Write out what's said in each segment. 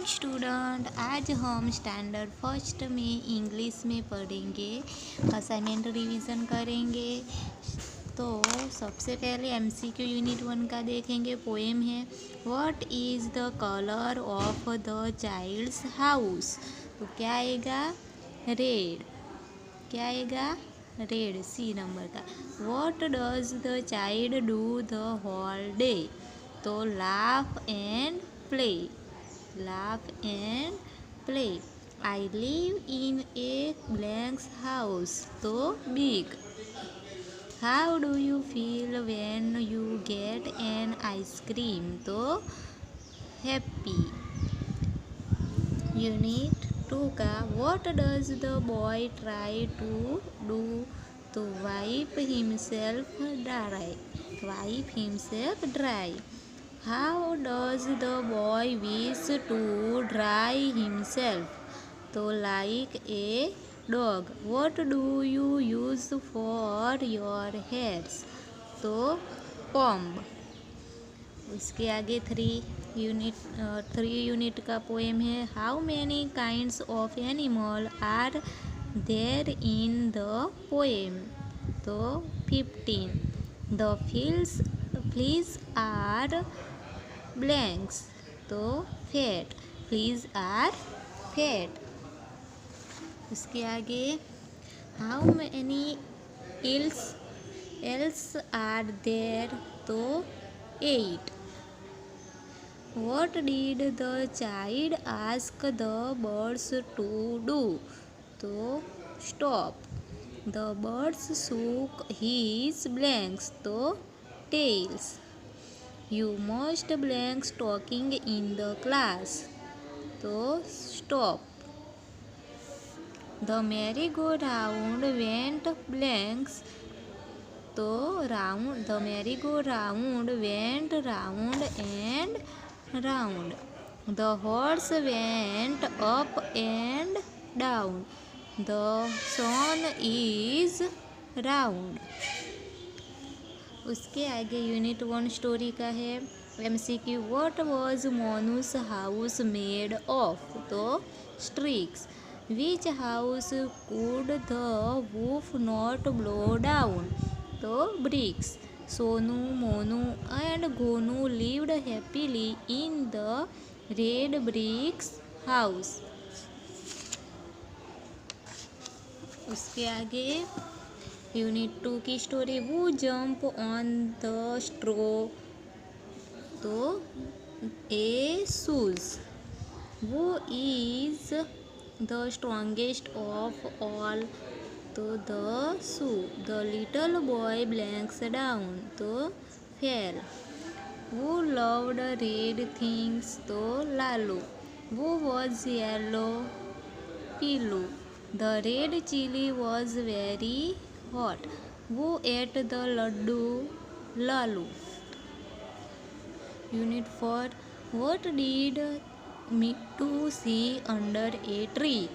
Student, आज हम standard first में इंग्लिश में पढ़ेंगे, असाइनमेंट रिवीजन करेंगे। तो सबसे पहले एमसीक्यू यूनिट 1 का देखेंगे। पोएम है, what is the colour of the child's house. तो क्या आएगा? रेड। क्या आएगा? रेड, सी नंबर का। What does the child do the whole day. तो laugh and play. Laugh and play. I live in a blank house. So big. How do you feel when you get an ice cream? So happy. Unit 2 का what does the boy try to do to wipe himself dry? Wipe himself dry. How does the boy wish to dry himself? तो like a dog. What do you use for your hairs? तो comb. उसके आगे 3 unit का poem है, how many kinds of animal are there in the poem. तो 15. The fleas are blanks. तो fat. Fleas are fat. उसके आगे how many eels are there. तो 8. What did the child ask the birds to do? तो stop. The birds shook his blanks. तो tails. You must blank talking in the class. तो stop. The merry-go-round went blanks. तो round. The merry-go-round went round and round. The horse went up and down. The sun is round. उसके आगे unit 1 story का है, MCQ what was Monu's house made of. तो sticks. Which house could the wolf not blow down. तो bricks. Sonu, Monu and Gonu lived happily in the red bricks house. उसके आगे unit 2 की story, वो जंप ऑन द स्ट्रो। तो a shoes. Who is the strongest of all. तो the shoe. The little boy blanks down. तो fell. Who loved red things. तो Lalu. Who was yellow. Pilu. The red chilli was very hot. Who ate the laddu. Lalu. Unit 4 what did Mitthu see under a tree.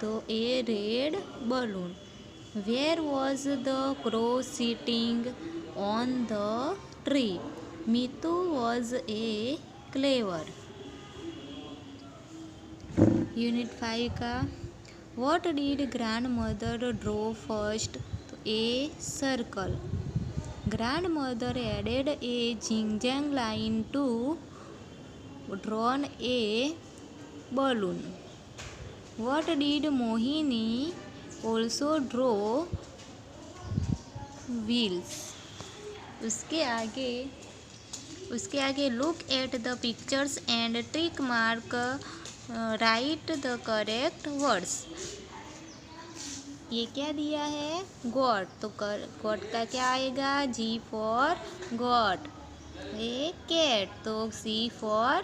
तो a red balloon. Where was the crow sitting on the tree. Mitthu was a clever. Unit 5 का what did grand mother draw first. तो a circle. Grand mother added a zigzag line to drawn a balloon. What did Mohini also draw wheels. उसके आगे look at the pictures and tick mark right the correct words. ये क्या दिया है? Got. तो got का क्या आएगा? G for goat. A cat. तो सी फॉर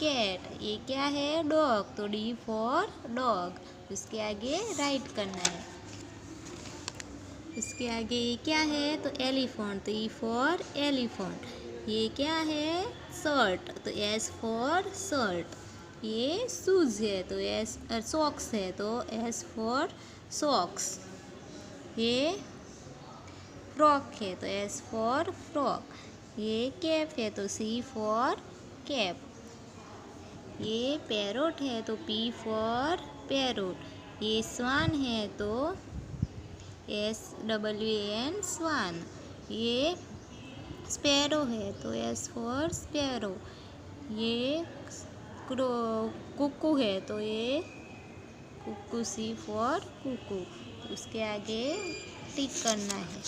कैट. ये क्या है? डॉग. तो डी फॉर डॉग. उसके आगे राइट करना है. उसके आगे ये क्या है? तो एलिफेंट. तो ई फॉर एलिफेंट. ये क्या है? शर्ट. तो एस फॉर शर्ट. ये शूज है. तो एस. सॉक्स है. तो एस फॉर सॉक्स. ये फ्रॉक है. तो एस फॉर फ्रॉक. ये कैप है. तो सी फॉर कैप. ये पैरोट है तो P फॉर पैरोट। ये स्वान है तो SWAN स्वान। ये स्पैरो है तो S फॉर स्पैरो। ये कुकू है तो ये कुकू C फॉर कुकू। उसके आगे टिक करना है।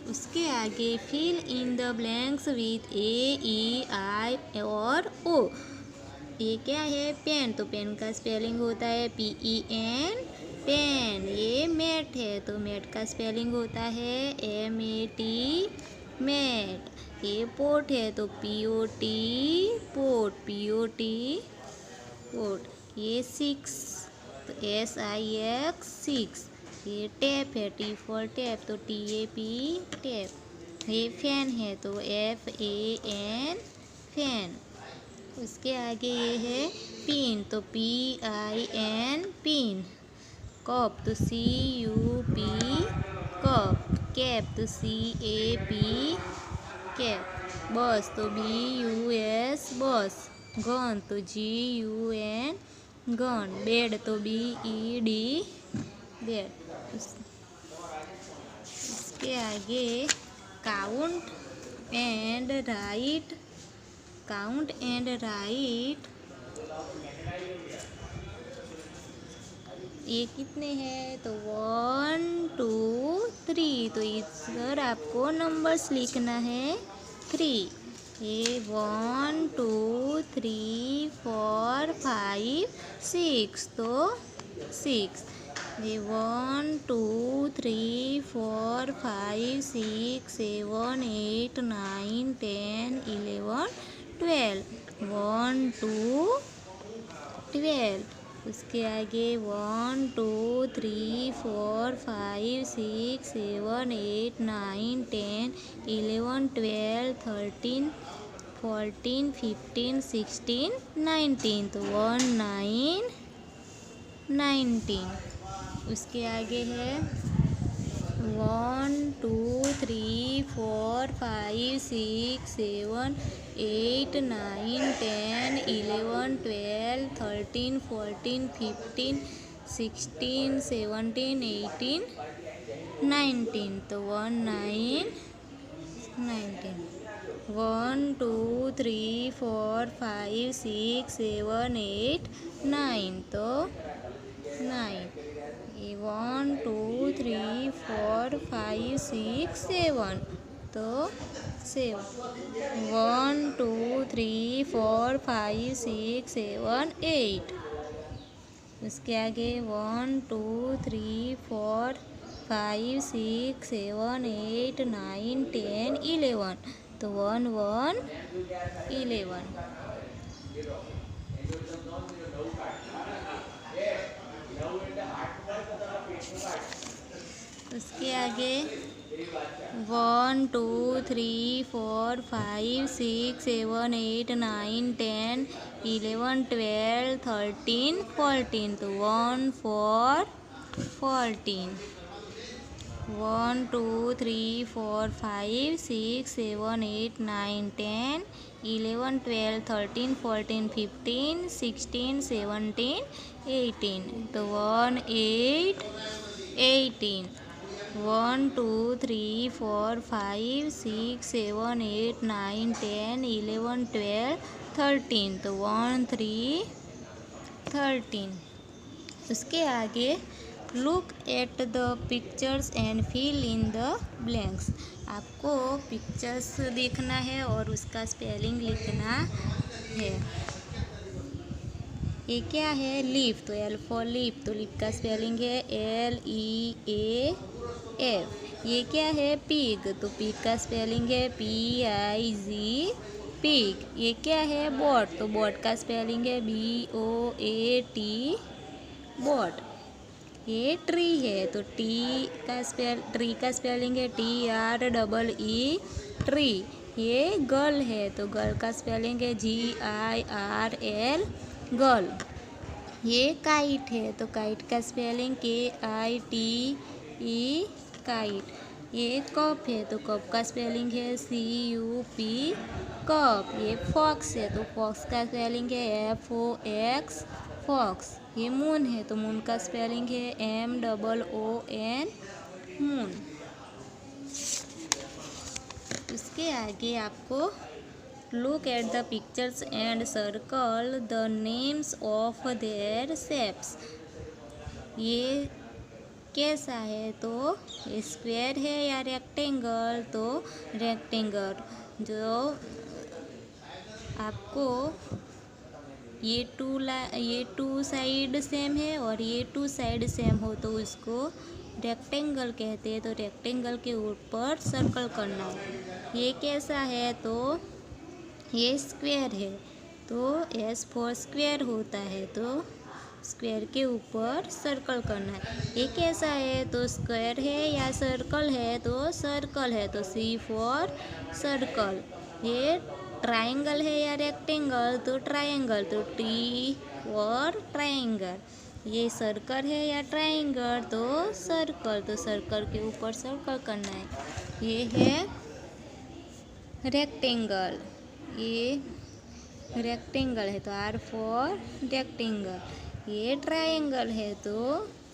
उसके आगे fill in the blanks with AEI और O। ये क्या है? पेन, तो पेन का स्पेलिंग होता है PEN पेन। ये मैट है तो मैट का स्पेलिंग होता है MAT मैट। ये पोट है तो POT पोट पोट। ये 6 तो SIX 6। ये टैप है T फॉर टैप तो TAP टैप। ये फैन है तो FAN फैन। उसके आगे ये है पिन तो PIN पिन। कप तो CUP कप। कैप तो CAP कैप। बस तो BUS बस। गन तो GUN गन। बेड तो BED बेड। उसके आगे काउंट एंड राइट ये कितने हैं? तो 1 2 3। तो इस पर आपको नंबर्स लिखना है 3। ये 1 2 3 4 5 6 तो 6। ये 1 2 3 4 5 6 7 8 9 10 11 12 1 2 12। उसके आगे 1 2 3 4 5 6 7 8 9 10 11 12 13 14 15 16 19 तो 1 9 19। उसके आगे है 1 2 3 4 5 6 7 8 9 10 11 12 13 14 15 16 17 18 19 तो 1 9 19। 1 2 3 4 5 6 7 8 9 तो 9। 1 2 3 4 5 6 7 तो 7। 1 2 3 4 5 6 7 8। उसके आगे 1 2 3 4 5 6 7 8 9 10 11 तो 1 1 11। उसके आगे 1 2 3 4 5 6 7 8 9 10 11 12 13 14 तो 1 4 14। 1 2 3 4 5 6 7 8 9 10 11 12 13 14 15 16 17 18 तो 1 8 18। 1 2 3 4 5 6 7 8 9 10 11 12 13 तो 1 3 13। उसके आगे look at the pictures and fill in the blanks. आपको पिक्चर्स देखना है और उसका स्पेलिंग लिखना है। ये क्या है? लीफ तो L फॉर लीफ तो लीफ का स्पेलिंग है LEAF। ये क्या है? पिग तो पिग का स्पेलिंग है PIG पिग। ये क्या है? बॉट तो बॉट का स्पेलिंग है BOAT बॉट। ये ट्री है तो ट्री का स्पेलिंग है TREE ट्री। ये गर्ल है तो गर्ल का स्पेलिंग है GIRL गर्ल। ये काइट है तो काइट का स्पेलिंग KITE काइट। ये कप है तो कप का स्पेलिंग है CUP कप। ये फॉक्स है तो फॉक्स का स्पेलिंग है FOX फॉक्स। ये मून है तो मून का स्पेलिंग है MOON मून। उसके आगे आपको look at the pictures and circle the names of their shapes. ये कैसा है तो स्क्वायर है या रेक्टेंगल तो रेक्टेंगल। जो आपको ये टू साइड सेम है और ये टू साइड सेम हो तो उसको रेक्टेंगल कहते हैं। तो रेक्टेंगल के ऊपर सर्कल करना है। ये कैसा है तो ये स्क्वायर है तो S फॉर स्क्वायर होता है तो स्क्वायर के ऊपर सर्कल करना है। ये कैसा है तो स्क्वायर है या सर्कल है तो सर्कल है तो C फॉर सर्कल। ये ट्रायंगल है या रेक्टेंगल तो ट्रायंगल तो T फॉर ट्रायंगल। ये सर्कल है या ट्रायंगल तो सर्कल के ऊपर सर्कल करना है। ये है रेक्टेंगल। ये रेक्टेंगल है तो R फॉर रेक्टेंगल। ये ट्रायंगल है तो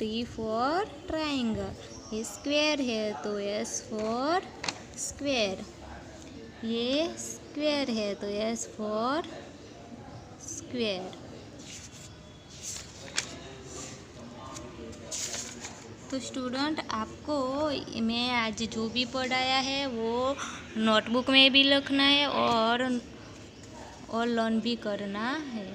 T फॉर ट्रायंगल। ये स्क्वायर है तो S फॉर स्क्वायर। ये स्क्वायर है तो S फॉर स्क्वायर। तो स्टूडेंट आपको मैं आज जो भी पढ़ाया है वो नोटबुक में भी लिखना है और लर्न भी करना है।